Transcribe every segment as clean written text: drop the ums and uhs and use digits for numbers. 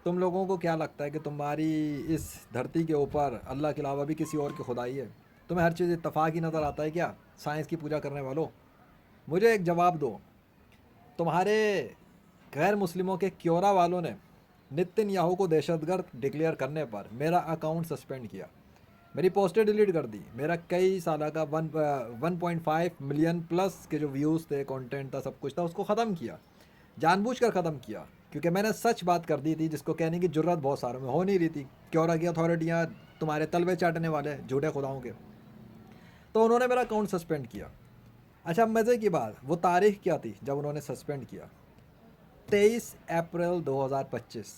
तुम लोगों को क्या लगता है कि तुम्हारी इस धरती के ऊपर अल्लाह के अलावा भी किसी और की खुदाई है? तुम्हें हर चीज़ इत्तफाक ही नज़र आता है क्या, साइंस की पूजा करने वालों? मुझे एक जवाब दो। तुम्हारे गैर मुस्लिमों के क्योरा वालों ने नितिन याहू को दहशतगर्द डिक्लेयर करने पर मेरा अकाउंट सस्पेंड किया, मेरी पोस्टें डिलीट कर दी, मेरा कई साल का 1.5 मिलियन प्लस के जो व्यूज़ थे, कंटेंट था, सब कुछ था, उसको ख़त्म किया। जानबूझकर ख़त्म किया क्योंकि मैंने सच बात कर दी थी जिसको कहने की ज़रूरत बहुत सारों में हो नहीं रही थी। क्योरा की अथॉरिटियाँ तुम्हारे तलवे चाटने वाले झूठे खुदाओं के, तो उन्होंने मेरा अकाउंट सस्पेंड किया। अच्छा, मज़े की बात, वो तारीख क्या थी जब उन्होंने सस्पेंड किया? 23 अप्रैल 2025।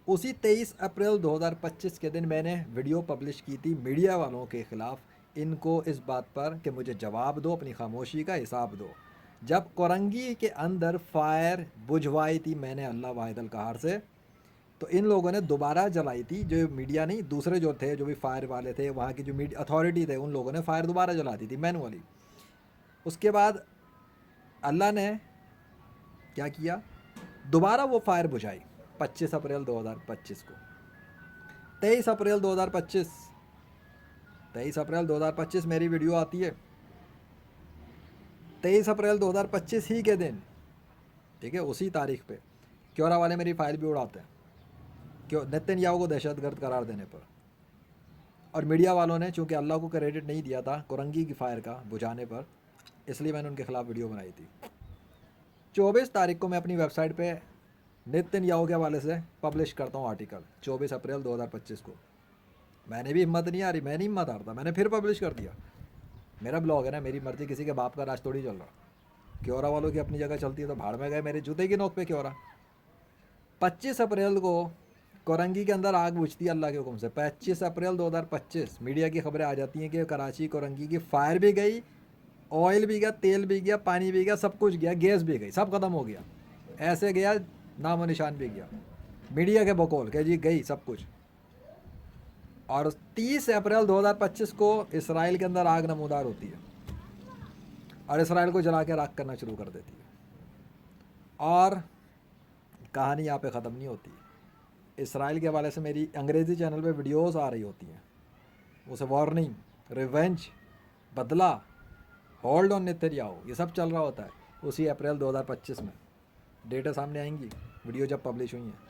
उसी 23 अप्रैल 2025 के दिन मैंने वीडियो पब्लिश की थी मीडिया वालों के ख़िलाफ़, इनको इस बात पर कि मुझे जवाब दो, अपनी खामोशी का हिसाब दो। जब कोरंगी के अंदर फायर बुझवाई थी मैंने अल्लाह वाहिदल कहार से, तो इन लोगों ने दोबारा जलाई थी। जो मीडिया नहीं, दूसरे जो थे, जो भी फायर वाले थे, वहाँ की जो मीडिया अथॉरिटी थे, उन लोगों ने फायर दोबारा जला दी थी मैनुअली। उसके बाद अल्लाह ने क्या किया, दोबारा वो फायर बुझाई 25 अप्रैल 2025 को। 23 अप्रैल 2025, 23 अप्रैल 2025 मेरी वीडियो आती है। 23 अप्रैल 2025 ही के दिन, ठीक है, उसी तारीख पे क्योरा वाले मेरी फाइल भी उड़ाते हैं, क्यों? नेतन्याहू को दहशतगर्द करार देने पर। और मीडिया वालों ने चूंकि अल्लाह को क्रेडिट नहीं दिया था कोरंगी की फायर का बुझाने पर, इसलिए मैंने उनके खिलाफ वीडियो बनाई थी। 24 तारीख को मैं अपनी वेबसाइट पे नेतन्याहू के हवाले से पब्लिश करता हूँ आर्टिकल, 24 अप्रैल 2025 को। मैंने भी हिम्मत नहीं आ रही, मैं नहीं हिम्मत हारता, मैंने फिर पब्लिश कर दिया। मेरा ब्लॉग है ना, मेरी मर्ज़ी, किसी के बाप का राज थोड़ी चल रहा। क्योरा वालों की अपनी जगह चलती है तो भाड़ में गए, मेरे जूते की नोक पे क्योरा। 25 अप्रैल को कोरंगी के अंदर आग बुझती है अल्लाह के हुक्म से। 25 अप्रैल 2025 मीडिया की खबरें आ जाती हैं कि कराची कोरंगी की फायर भी गई, ऑयल भी गया, तेल भी गया, पानी भी गया, सब कुछ गया, गैस भी गई, सब ख़त्म हो गया। ऐसे गया, नामो निशान भी गया। मीडिया के बकौल कह जी गई सब कुछ। और 30 अप्रैल 2025 को इसराइल के अंदर आग नमूदार होती है और इसराइल को जला के राख करना शुरू कर देती है। और कहानी यहाँ पे ख़त्म नहीं होती। इसराइल के हवाले से मेरी अंग्रेज़ी चैनल पे वीडियोस आ रही होती हैं, उसे वार्निंग, रिवेंज, बदला, होल्ड ऑन नेतन्याहू, ये सब चल रहा होता है उसी अप्रैल 2025 में। डेटा सामने आएंगी वीडियो जब पब्लिश हुई हैं।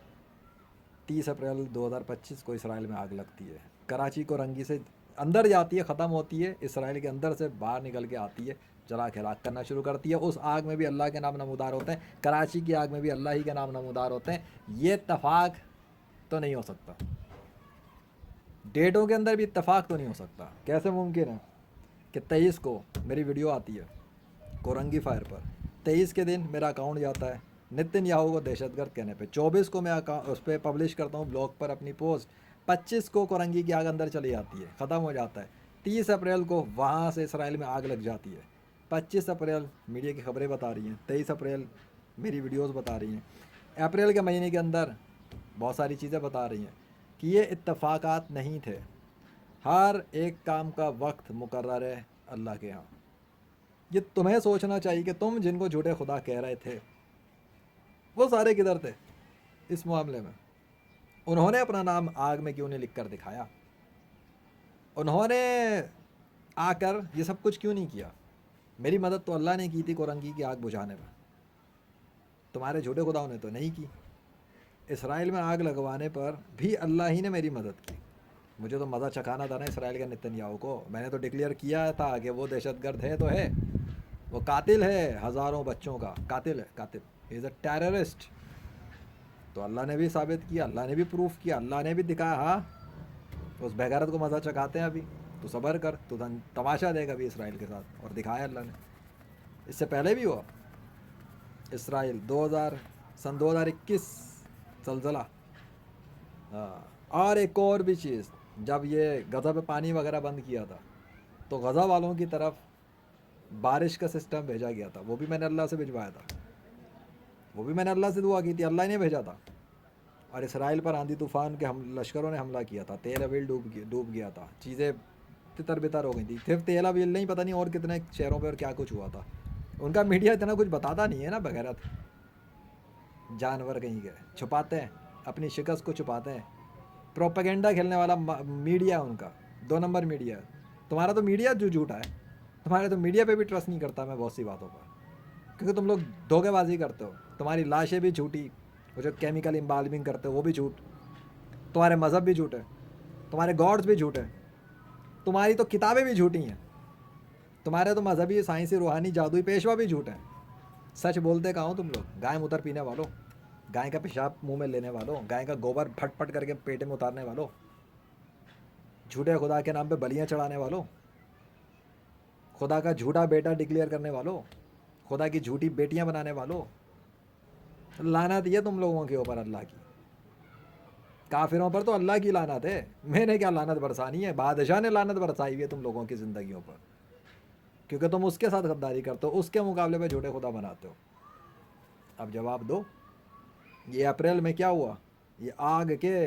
30 अप्रैल 2025 को इसराइल में आग लगती है, कराची को रंगी से अंदर जाती है, ख़त्म होती है, इसराइल के अंदर से बाहर निकल के आती है, जला के राख करना शुरू करती है। उस आग में भी अल्लाह के नाम नमूदार होते हैं, कराची की आग में भी अल्लाह ही के नाम नमूदार होते हैं। ये इत्तफाक तो नहीं हो सकता, डेटों के अंदर भी इत्तफाक तो नहीं हो सकता। कैसे मुमकिन है कि 23 को मेरी वीडियो आती है कोरंगी फायर पर, 23 के दिन मेरा अकाउंट जाता है नेतन्याहू को दहशतगर्द कहने पे, 24 को मैं उस पर पब्लिश करता हूँ ब्लॉग पर अपनी पोस्ट, 25 को कोरंगी की आग अंदर चली जाती है, ख़त्म हो जाता है। 30 अप्रैल को वहाँ से इसराइल में आग लग जाती है। 25 अप्रैल मीडिया की खबरें बता रही हैं, 23 अप्रैल मेरी वीडियोस बता रही हैं। अप्रैल के महीने के अंदर बहुत सारी चीज़ें बता रही हैं कि ये इत्तफाकात नहीं थे, हर एक काम का वक्त मुकर्रर है अल्लाह के यहाँ। ये तुम्हें सोचना चाहिए कि तुम जिनको झूठे खुदा कह रहे थे वो सारे किधर थे इस मामले में? उन्होंने अपना नाम आग में क्यों नहीं लिख कर दिखाया? उन्होंने आकर ये सब कुछ क्यों नहीं किया? मेरी मदद तो अल्लाह ने की थी कोरंगी की आग बुझाने में, तुम्हारे झूठे खुदाओं ने तो नहीं की। इसराइल में आग लगवाने पर भी अल्लाह ही ने मेरी मदद की। मुझे तो मज़ा चखाना था ना इसराइल के नेतन्याहू को। मैंने तो डिक्लेयर किया था कि वो दहशतगर्द है तो है, वो कातिल है, हज़ारों बच्चों का कातिल है, कातिल, इज़ अ टेररिस्ट। तो अल्लाह ने भी साबित किया, अल्लाह ने भी प्रूफ किया, अल्लाह ने भी दिखाया। हाँ, उस बेगैरत को मज़ा चखाते हैं अभी, तो सब्र कर, तो तमाशा देगा अभी इसराइल के साथ। और दिखाया अल्लाह ने, इससे पहले भी हुआ इसराइल 2000 सन 2021 जलज़ला। हाँ, और एक और भी चीज़, जब ये गज़ा पे पानी वगैरह बंद किया था तो गज़ा वालों की तरफ बारिश का सिस्टम भेजा गया था, वो भी मैंने अल्लाह से भिजवाया था, वो भी मैंने अल्लाह से दुआ की थी, अल्लाह ने भेजा था। और इसराइल पर आंधी तूफ़ान के हम लश्करों ने हमला किया था, तेल अवील डूब गया था, चीज़ें तितर बितर हो गई थी। सिर्फ तेल अवील नहीं, पता नहीं और कितने शहरों पर और क्या कुछ हुआ था। उनका मीडिया इतना कुछ बताता नहीं है ना, बगैरत जानवर कहीं के छुपाते हैं। अपनी शिकस्त को छुपाते हैं। प्रोपेगेंडा खेलने वाला मीडिया उनका 2 नंबर मीडिया। तुम्हारा तो मीडिया जो झूठा है, तुम्हारे तो मीडिया पे भी ट्रस्ट नहीं करता मैं बहुत सी बातों पर, क्योंकि तुम लोग धोखेबाजी करते हो। तुम्हारी लाशें भी झूठी, वो जो केमिकल इम्बाल्मिंग करते हो वो भी झूठ, तुम्हारे मज़हब भी झूठे, तुम्हारे गॉड्स भी झूठे, तुम्हारी तो किताबें भी झूठी हैं, तुम्हारे तो मजहबी साइंसी रूहानी जादुई पेशवा भी झूठ हैं। सच बोलते कहाँ हो तुम लोग? गाय मूत्र पीने वालों, गाय का पेशाब मुंह में लेने वालों, गाय का गोबर फट फट करके पेट में उतारने वालों, झूठे खुदा के नाम पे बलियां चढ़ाने वालों, खुदा का झूठा बेटा डिक्लेयर करने वालों, खुदा की झूठी बेटियां बनाने वालों, लानत है तुम लोगों के ऊपर अल्लाह की। काफिरों पर तो अल्लाह की लानत है, मैंने क्या लानत बरसानी है? बादशाह ने लानत बरसाई हुई है तुम लोगों की ज़िंदगियों पर, क्योंकि तुम उसके साथ गद्दारी करते हो, उसके मुकाबले में झूठे खुदा बनाते हो। अब जवाब दो। ये अप्रैल में क्या हुआ? ये आग के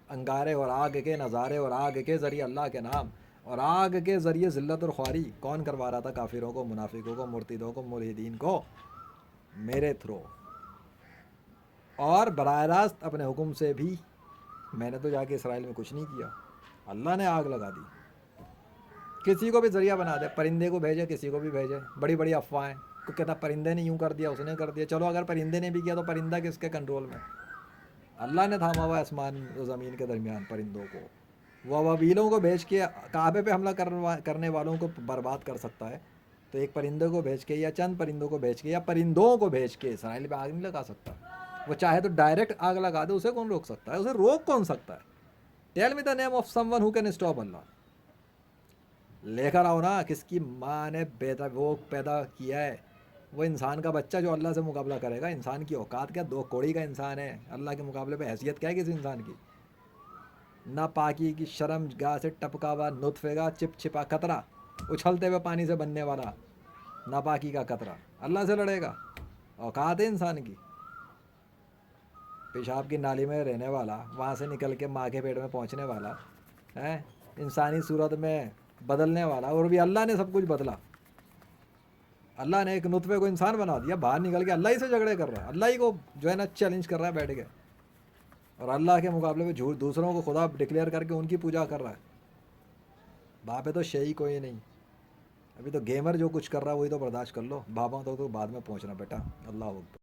अंगारे और आग के नज़ारे और आग के ज़रिए अल्लाह के नाम और आग के ज़रिए ज़िल्लत और ख्वारी कौन करवा रहा था? काफिरों को, मुनाफिकों को, मुर्तिदों को, मुल्हिदीन को, मेरे थ्रू। और बराह रास्त अपने हुक्म से भी। मैंने तो जाके इसराइल में कुछ नहीं किया, अल्लाह ने आग लगा दी। किसी को भी ज़रिया बना दे, परिंदे को भेजे, किसी को भी भेजे, बड़ी बड़ी अफवाहें। को कहता परिंदे ने यूँ कर दिया, उसने कर दिया। चलो अगर परिंदे ने भी किया तो परिंदा किसके कंट्रोल में? अल्लाह ने थामा हुआ आसमान और ज़मीन के दरमियान परिंदों को। वह वबीलों को भेज के काबे पे हमला करने वालों को बर्बाद कर सकता है, तो एक परिंदे को भेज के या चंद परिंदों को भेज के या परिंदों को भेज के इसराइल पे आग नहीं लगा सकता। वो चाहे तो डायरेक्ट आग लगा दे, उसे कौन रोक सकता है? उसे रोक कौन सकता है? Tell me the name of someone who can stop Allah. लेकर आओ ना, किसकी माँ ने बेटा वो पैदा किया है, वो इंसान का बच्चा जो अल्लाह से मुकाबला करेगा। इंसान की औकात क्या? 2 कौड़ी का इंसान है, अल्लाह के मुकाबले पे हैसियत क्या है किसी इंसान की? ना पाकी की शर्म गाह से टपका हुआ नुतफे का चिपचिपा कतरा, उछलते हुए पानी से बनने वाला नापाकी का कतरा अल्लाह से लड़ेगा? औकात है इंसान की? पेशाब की नाली में रहने वाला, वहाँ से निकल के माँ के पेट में पहुँचने वाला है, इंसानी सूरत में बदलने वाला, और भी अल्लाह ने सब कुछ बदला। अल्लाह ने एक नुतफे को इंसान बना दिया, बाहर निकल के अल्लाह ही से झगड़े कर रहा है, अल्लाह ही को जो है ना चैलेंज कर रहा है बैठ के, और अल्लाह के मुकाबले में झूठ दूसरों को खुदा डिक्लेयर करके उनकी पूजा कर रहा है। वहाँ पे तो शही कोई नहीं। अभी तो गेमर जो कुछ कर रहा है वही तो बर्दाश्त कर लो, बाबा तो बाद में पहुँचना बेटा। अल्लाह